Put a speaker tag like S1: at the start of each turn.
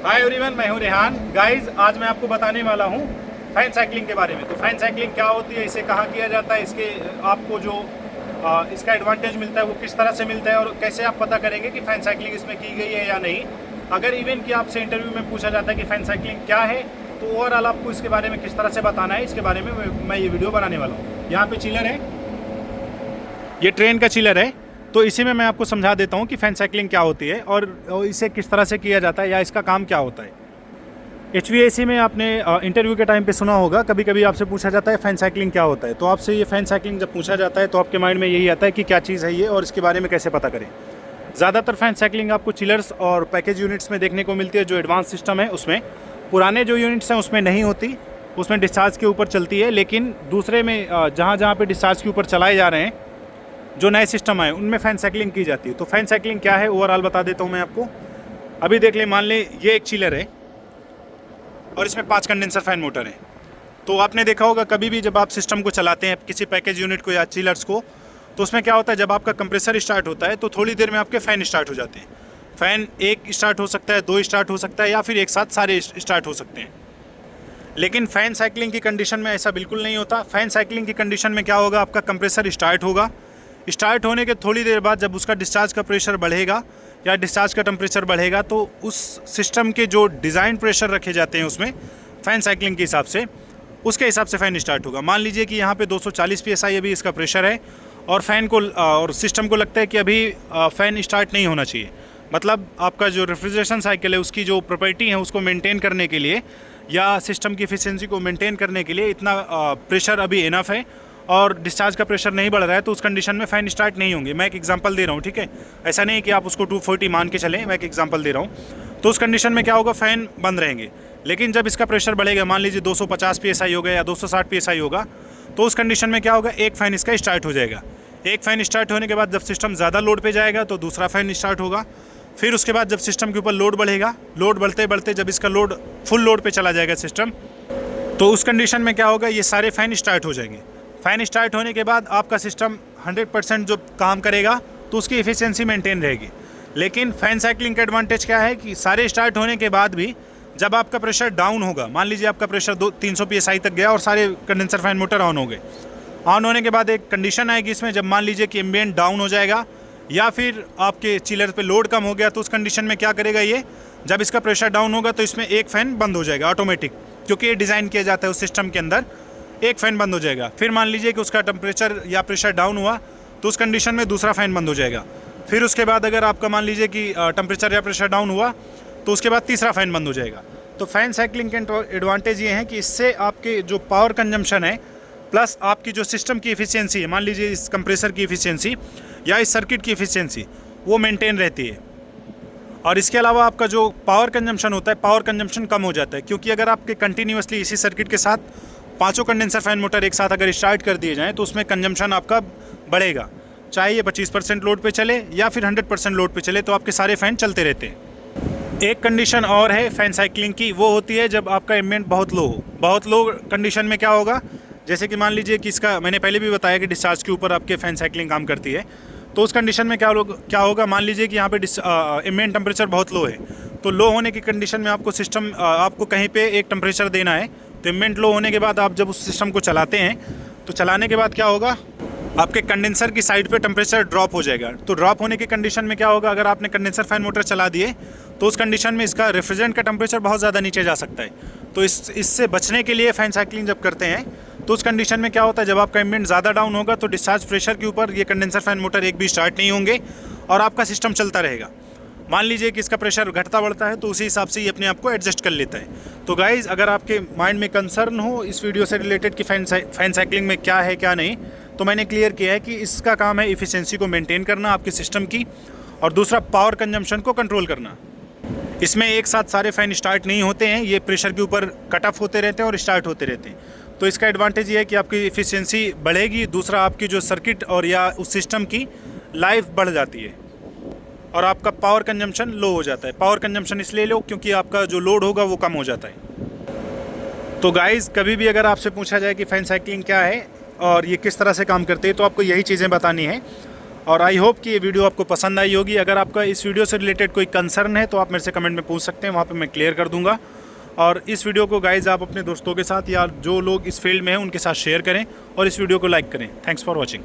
S1: Hi everyone, मैं हूं Rehan. Guys, आज मैं आपको बताने वाला हूं फैन साइकिलिंग के बारे में। तो फैन साइकिलिंग क्या होती है, इसे कहाँ किया जाता है, इसके आपको जो इसका एडवांटेज मिलता है वो किस तरह से मिलता है और कैसे आप पता करेंगे कि फैन साइकिलिंग इसमें की गई है या नहीं। अगर इवन कि आपसे इंटरव्यू में पूछा जाता है कि फैन साइकिलिंग क्या है, तो ओवरऑल आपको इसके बारे में किस तरह से बताना है, इसके बारे में मैं ये वीडियो बनाने वाला हूँ। यहाँ पे चिलर है, ये ट्रेन का चिलर है। तो इसी में मैं आपको समझा देता हूँ कि फैन साइकिलिंग क्या होती है और इसे किस तरह से किया जाता है या इसका काम क्या होता है। HVAC में आपने इंटरव्यू के टाइम पे सुना होगा, कभी कभी आपसे पूछा जाता है फैन साइकिलिंग क्या होता है। तो आपसे ये फैन साइकिलिंग जब पूछा जाता है तो आपके माइंड में यही आता है कि क्या चीज़ है ये और इसके बारे में कैसे पता करें। ज़्यादातर फैन साइकिलिंग आपको चिलर्स और पैकेज यूनिट्स में देखने को मिलती है, जो एडवांस सिस्टम है उसमें। पुराने जो यूनिट्स हैं उसमें नहीं होती, उसमें डिस्चार्ज के ऊपर चलती है। लेकिन दूसरे में जहाँ जहाँ पे डिस्चार्ज के ऊपर चलाए जा रहे हैं, जो नए सिस्टम आए, उनमें फ़ैन साइकिलिंग की जाती है। तो फैन साइकिलिंग क्या है ओवरऑल बता देता हूँ मैं आपको। अभी देख लें, मान लें ये एक चिलर है और इसमें 5 कंडेंसर फ़ैन मोटर है। तो आपने देखा होगा कभी भी जब आप सिस्टम को चलाते हैं, किसी पैकेज यूनिट को या चिलर्स को, तो उसमें क्या होता है, जब आपका कंप्रेसर स्टार्ट होता है तो थोड़ी देर में आपके फ़ैन स्टार्ट हो जाते हैं। फ़ैन एक स्टार्ट हो सकता है, 2 स्टार्ट हो सकता है, या फिर एक साथ सारे स्टार्ट हो सकते हैं। लेकिन फ़ैन साइकिलिंग की कंडीशन में ऐसा बिल्कुल नहीं होता। फ़ैन साइकिलिंग की कंडीशन में क्या होगा, आपका कंप्रेसर स्टार्ट होगा। स्टार्ट होने के थोड़ी देर बाद जब उसका डिस्चार्ज का प्रेशर बढ़ेगा या डिस्चार्ज का टेम्परेचर बढ़ेगा, तो उस सिस्टम के जो डिज़ाइन प्रेशर रखे जाते हैं उसमें फ़ैन साइकिलिंग के हिसाब से, उसके हिसाब से फ़ैन स्टार्ट होगा। मान लीजिए कि यहाँ पे 240 PSI अभी इसका प्रेशर है और फ़ैन को और सिस्टम को लगता है कि अभी फ़ैन स्टार्ट नहीं होना चाहिए। मतलब आपका जो रेफ्रिजरेशन साइकिल है उसकी जो प्रॉपर्टी है उसको मेंटेन करने के लिए या सिस्टम की एफिशिएंसी को मेंटेन करने के लिए इतना प्रेशर अभी इनफ है और डिस्चार्ज का प्रेशर नहीं बढ़ रहा है, तो उस कंडीशन में फ़ैन स्टार्ट नहीं होंगे। मैं एक एग्जांपल दे रहा हूँ, ठीक है। ऐसा नहीं कि आप उसको 240 मान के चलें, मैं एक एग्जांपल दे रहा हूँ। तो उस कंडीशन में क्या होगा, फ़ैन बंद रहेंगे। लेकिन जब इसका प्रेशर बढ़ेगा, मान लीजिए 250 PSI होगा या 260 PSI होगा, तो उस कंडीशन में क्या होगा, एक फ़ैन इसका स्टार्ट हो जाएगा। एक फ़ैन स्टार्ट होने के बाद जब सिस्टम ज़्यादा लोड पर जाएगा तो दूसरा फ़ैन स्टार्ट होगा। फिर उसके बाद जब सिस्टम के ऊपर लोड बढ़ेगा, लोड बढ़ते बढ़ते जब इसका लोड फुल लोड पे चला जाएगा सिस्टम, तो उस कंडीशन में क्या होगा, ये सारे फ़ैन स्टार्ट हो जाएंगे। फ़ैन स्टार्ट होने के बाद आपका सिस्टम 100% जो काम करेगा तो उसकी एफिशिएंसी मेंटेन रहेगी। लेकिन फ़ैन साइकिलिंग का एडवांटेज क्या है कि सारे स्टार्ट होने के बाद भी जब आपका प्रेशर डाउन होगा, मान लीजिए आपका प्रेशर 300 PSI तक गया और सारे कंडेंसर फ़ैन मोटर ऑन हो गए, ऑन होने के बाद एक कंडीशन आएगी इसमें, जब मान लीजिए कि एम्बिएंट डाउन हो जाएगा या फिर आपके चिलर पे लोड कम हो गया, तो उस कंडीशन में क्या करेगा ये, जब इसका प्रेशर डाउन होगा तो इसमें एक फ़ैन बंद हो जाएगा ऑटोमेटिक, क्योंकि ये डिज़ाइन किया जाता है उस सिस्टम के अंदर, एक फ़ैन बंद हो जाएगा। फिर मान लीजिए कि उसका टेम्परेचर या प्रेशर डाउन हुआ तो उस कंडीशन में दूसरा फ़ैन बंद हो जाएगा। फिर उसके बाद अगर आपका मान लीजिए कि टेम्परेचर या प्रेशर डाउन हुआ तो उसके बाद तीसरा फ़ैन बंद हो जाएगा। तो फ़ैन साइकिलिंग के एडवांटेज ये हैं कि इससे आपके जो पावर कंजम्पशन है प्लस आपकी जो सिस्टम की एफिशिएंसी है, मान लीजिए इस कंप्रेसर की एफिशिएंसी या इस सर्किट की एफिशिएंसी, वो मेंटेन रहती है। और इसके अलावा आपका जो पावर कंजम्पशन होता है, पावर कंजम्पशन कम हो जाता है, क्योंकि अगर आपके कंटिन्यूसली इसी सर्किट के साथ 5 कंडेंसर फ़ैन मोटर एक साथ अगर स्टार्ट कर दिए जाएँ तो उसमें कंजम्पशन आपका बढ़ेगा। चाहे ये 25% लोड पे चले या फिर 100% लोड पे चले, तो आपके सारे फ़ैन चलते रहते हैं। एक कंडीशन और है फ़ैन साइकिलिंग की, वो होती है जब आपका एम्बिएंट बहुत लो हो। बहुत लो कंडीशन में क्या होगा, जैसे कि मान लीजिए कि इसका मैंने पहले भी बताया कि डिस्चार्ज के ऊपर आपके फ़ैन साइकिलिंग काम करती है। तो उस कंडीशन में क्या होगा, मान लीजिए कि यहाँ पे एम्बिएंट टेम्परेचर बहुत लो है, तो लो होने की कंडीशन में आपको सिस्टम आपको कहीं पे एक टेम्परेचर देना है। तो एम्बिएंट लो होने के बाद आप जब उस सिस्टम को चलाते हैं, तो चलाने के बाद क्या होगा, आपके कंडेंसर की साइड पे टेम्परेचर ड्रॉप हो जाएगा। तो ड्रॉप होने की कंडीशन में क्या होगा, अगर आपने कंडेंसर फ़ैन मोटर चला दिए तो उस कंडीशन में इसका रेफ्रिजरेंट का टेम्परेचर बहुत ज़्यादा नीचे जा सकता है। तो इससे बचने के लिए फ़ैन साइकिलिंग जब करते हैं तो उस कंडीशन में क्या होता है, जब आपका एम्बिएंट ज़्यादा डाउन होगा तो डिस्चार्ज प्रेशर के ऊपर ये कंडेंसर फ़ैन मोटर एक भी स्टार्ट नहीं होंगे और आपका सिस्टम चलता रहेगा। मान लीजिए कि इसका प्रेशर घटता बढ़ता है तो उसी हिसाब से ये अपने आप को एडजस्ट कर लेता है। तो गाइज़, अगर आपके माइंड में कंसर्न हो इस वीडियो से रिलेटेड कि फ़ैन साइकिलिंग में क्या है क्या नहीं, तो मैंने क्लियर किया है कि इसका काम है एफिशिएंसी को मेंटेन करना आपके सिस्टम की, और दूसरा पावर कंजम्पशन को कंट्रोल करना। इसमें एक साथ सारे फ़ैन स्टार्ट नहीं होते हैं, ये प्रेशर के ऊपर कट ऑफ होते रहते हैं और स्टार्ट होते रहते हैं। तो इसका एडवांटेज ये है कि आपकी एफिशिएंसी बढ़ेगी, दूसरा आपकी जो सर्किट और या उस सिस्टम की लाइफ बढ़ जाती है और आपका पावर कंजम्पशन लो हो जाता है। पावर कंजम्पशन इसलिए लो क्योंकि आपका जो लोड होगा वो कम हो जाता है। तो गाइज़, कभी भी अगर आपसे पूछा जाए कि फ़ैन साइकिलिंग क्या है और ये किस तरह से काम करते हैं, तो आपको यही चीज़ें बतानी है। और आई होप कि ये वीडियो आपको पसंद आई होगी। अगर आपका इस वीडियो से रिलेटेड कोई कंसर्न है तो आप मेरे से कमेंट में पूछ सकते हैं, वहाँ पे मैं क्लियर कर दूंगा। और इस वीडियो को गाइज़ आप अपने दोस्तों के साथ या जो लोग इस फील्ड में हैं उनके साथ शेयर करें और इस वीडियो को लाइक करें। Thanks for watching.